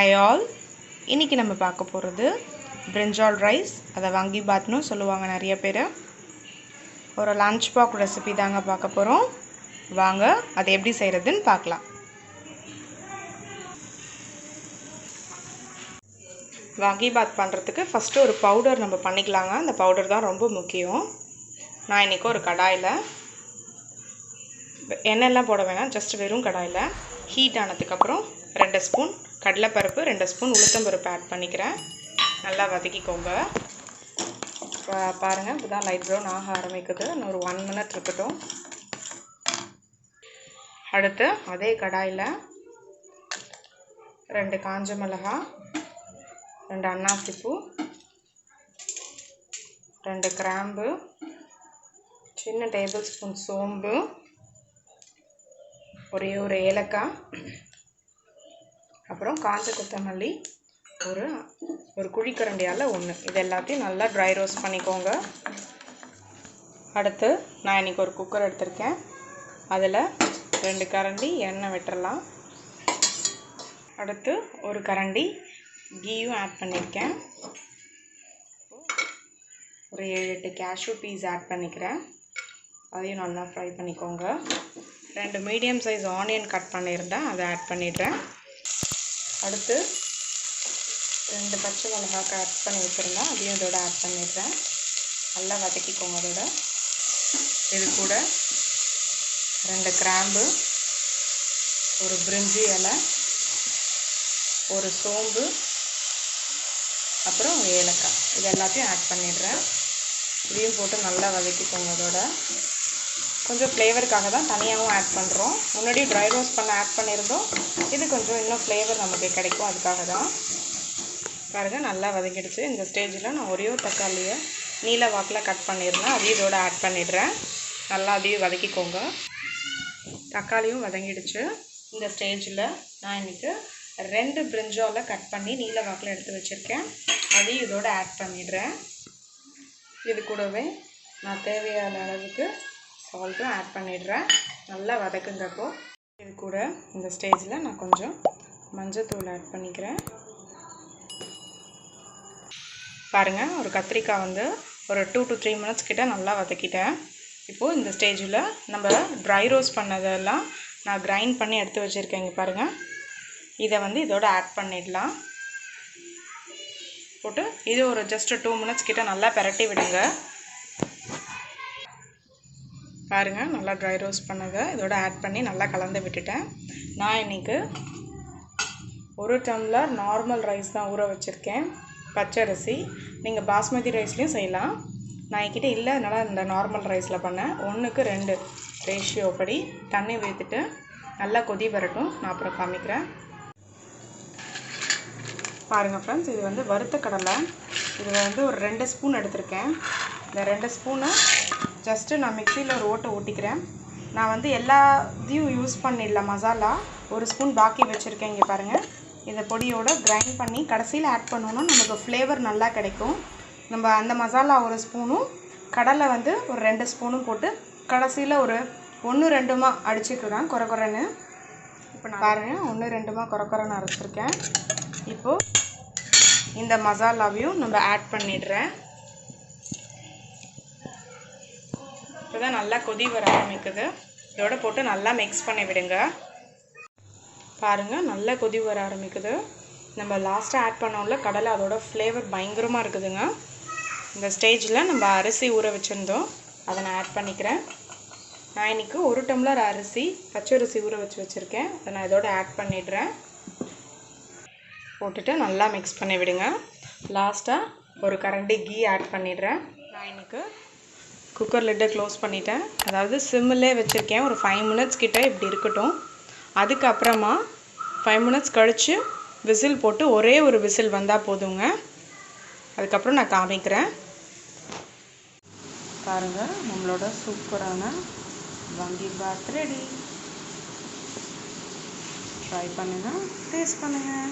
Hi all. இன்னைக்கு நம்ம பார்க்க போறது Brinjal rice அத Vangibathனு சொல்லுவாங்க நிறைய பேர். ஒரு லஞ்ச் பாக்ஸ் ரெசிபி தாங்க பார்க்க போறோம். வாங்க அதை எப்படி செய்யறதுன்னு பார்க்கலாம். Vangibath பண்றதுக்கு ஃபர்ஸ்ட் ஒரு பவுடர் நம்ம பண்ணிக்கலாங்க. அந்த பவுடர் தான் ரொம்ப முக்கியம். நான் இன்னைக்கு ஒரு கடாயில எண்ணெய்லாம் போட வேணாம், ஜஸ்ட் வெறும் கடாயில ஹீட் ஆனதுக்கு அப்புறம் 2 ஸ்பூன் கடலைப்பருப்பு 2 ஸ்பூன் உளுத்தம்பருப்பு ஆட் பண்ணிக்கிறேன். நல்லா வதக்கிக்கோங்க. பாருங்க இதுதான் லைட் ப்ரௌன் ஆக ஆரம்பிக்குது. ஒரு 1 மினிட் இருக்கட்டும். அடுத்து அதே கடாயில 2 காஞ்ச மிளகாய், 2 அன்னாசிப்பூ, 2 கிராம்பு, சின்ன டேபிள் ஸ்பூன் சோம்பு, ஒரே ஒரு ஏலக்காய், அப்புறம் காஞ்ச கொத்தமல்லி ஒரு குழிக்கரண்டியால் 1. இது எல்லாத்தையும் நல்லா ட்ரை ரோஸ்ட் பண்ணிக்கோங்க. அடுத்து நான் இன்றைக்கி ஒரு குக்கர் எடுத்திருக்கேன். அதில் 2 கரண்டி எண்ணெய் விட்டுறலாம். அடுத்து ஒரு கரண்டி கீயும் ஆட் பண்ணியிருக்கேன். ஒரு 7-8 கேஷ்யூ பீஸ் ஆட் பண்ணிக்கிறேன். அதையும் நல்லா ஃப்ரை பண்ணிக்கோங்க. 2 மீடியம் சைஸ் ஆனியன் கட் பண்ணியிருந்தேன், அதை ஆட் பண்ணிடுறேன். அடுத்து 2 பச்சை மிளகாய் கட் பண்ணி வச்சுருந்தேன், அதையும் இதோட ஆட் பண்ணிடுறேன். நல்லா வதக்கிக்கோங்க. அதோட இது கூட 2 கிராம்பு, ஒரு பிரிஞ்சி இலை, ஒரு சோம்பு, அப்புறம் ஏலக்காய், இது எல்லாத்தையும் ஆட் பண்ணிடுறேன். இதையும் போட்டு நல்லா வதக்கிக்கோங்க. அதோட கொஞ்சம் ஃப்ளேவருக்காக தான் தனியாகவும் ஆட் பண்ணுறோம். முன்னாடி ட்ரை ரோஸ்ட் பண்ண ஆட் பண்ணியிருந்தோம். இது கொஞ்சம் இன்னும் ஃப்ளேவர் நமக்கு கிடைக்கும், அதுக்காக தான். பாருங்கள் நல்லா வதக்கிடுச்சு. இந்த ஸ்டேஜில் நான் ஒரே ஒரு தக்காளியை நீல வாக்கில் கட் பண்ணியிருந்தேன், அதையும் இதோட ஆட் பண்ணிடுறேன். நல்லா அதையும் வதக்கிக்கோங்க. தக்காளியும் வதங்கிடுச்சு. இந்த ஸ்டேஜில் நான் இன்றைக்கி 2 பிரிஞ்சாலை கட் பண்ணி நீல வாக்கில் எடுத்து வச்சுருக்கேன், அதையும் இதோட ஆட் பண்ணிடுறேன். இது கூடவே நான் தேவையான அளவுக்கு சால்ட்டும் ஆட் பண்ணிடுறேன். நல்லா வதக்குங்கப்போ. இது கூட இந்த ஸ்டேஜில் நான் கொஞ்சம் மஞ்சத்தூள் ஆட் பண்ணிக்கிறேன். பாருங்கள், ஒரு கத்திரிக்காய் ஒரு 2 to 3 மினிட்ஸ் கிட்ட நல்லா வதக்கிட்டேன். இப்போது இந்த ஸ்டேஜில் நம்ம ட்ரை ரோஸ்ட் பண்ணதெல்லாம் நான் கிரைண்ட் பண்ணி எடுத்து வச்சுருக்கேன். இங்கே பாருங்கள், இதை இதோட ஆட் பண்ணிடலாம். போட்டு இது ஒரு ஜஸ்ட் 2 மினிட்ஸ் கிட்ட நல்லா பிரட்டி விடுங்க. பாருங்கள், நல்லா ட்ரை ரோஸ்ட் பண்ணதை இதோட ஆட் பண்ணி நல்லா கலந்து விட்டுட்டேன். நான் இன்றைக்கி 1 டம்ளர் நார்மல் ரைஸ் தான் ஊற வச்சுருக்கேன், பச்சரிசி. நீங்கள் பாஸ்மதி ரைஸ்லேயும் செய்யலாம். நான் என்கிட்ட இல்லை, அதனால் இந்த நார்மல் ரைஸில் பண்ணேன். 1:2 ரேஷியோ படி தண்ணி ஊற்றிட்டு நல்லா கொதி வரட்டும். நான் அப்புறம் காமிக்கிறேன். பாருங்கள் ஃப்ரெண்ட்ஸ், இது வறுத்த கடலை. இதில் ஒரு 2 ஸ்பூன் எடுத்திருக்கேன். இந்த 2 ஸ்பூனை ஜஸ்ட்டு நான் மிக்சியில் ஒரு ஓட்டை ஓட்டிக்கிறேன். நான் எல்லாத்தையும் யூஸ் பண்ணிடல மசாலா. 1 ஸ்பூன் பாக்கி வச்சுருக்கேன். இங்கே பாருங்கள், இந்த பொடியோடு கிரைண்ட் பண்ணி கடைசியில் ஆட் பண்ணோன்னா நமக்கு ஃப்ளேவர் நல்லா கிடைக்கும். நம்ம அந்த மசாலா 1 ஸ்பூனும் கடலை ஒரு 2 ஸ்பூனும் போட்டு கடைசியில் ஒரு 1-2 அடிச்சுக்கிறேன் குறைன்னு. இப்போ நான் பாருங்கள் 1-2 குறைன்னு அரைச்சிருக்கேன். இப்போது இந்த மசாலாவையும் நம்ம ஆட் பண்ணிடுறேன். இப்போ தான் நல்லா கொதி வர ஆரம்பிக்குது. இதோட போட்டு நல்லா மிக்ஸ் பண்ணி விடுங்க. பாருங்கள், நல்லா கொதி வர ஆரம்பிக்குது. நம்ம லாஸ்ட்டாக ஆட் பண்ணோம்ல கடலை, அதோட ஃப்ளேவர் பயங்கரமாக இருக்குதுங்க. இந்த ஸ்டேஜில் நம்ம அரிசி ஊற வச்சுருந்தோம், அதை நான் ஆட் பண்ணிக்கிறேன். நான் இன்றைக்கி 1 டம்ளர் அரிசி பச்சரிசி ஊற வச்சுருக்கேன், அதை நான் இதோட ஆட் பண்ணிடுறேன். போட்டுட்டு நல்லா மிக்ஸ் பண்ணி விடுங்க. லாஸ்ட்டாக ஒரு கரண்டி கீ ஆட் பண்ணிடுறேன். நான் இன்றைக்கி குக்கர் லிட்டை க்ளோஸ் பண்ணிட்டேன். அதாவது சிம்மிலே வச்சுருக்கேன். ஒரு 5 மினிட்ஸ் கிட்ட இப்படி இருக்கட்டும். அதுக்கப்புறமா 5 மினிட்ஸ் கழித்து விசில் போட்டு ஒரே ஒரு விசில் வந்தால் போதுங்க. அதுக்கப்புறம் நான் காமிக்கிறேன். பாருங்கள், நம்மளோட சூப்பரான வாங்கிபாத் ரெடி. ட்ரை பண்ணுங்கள், டேஸ்ட் பண்ணுங்கள்.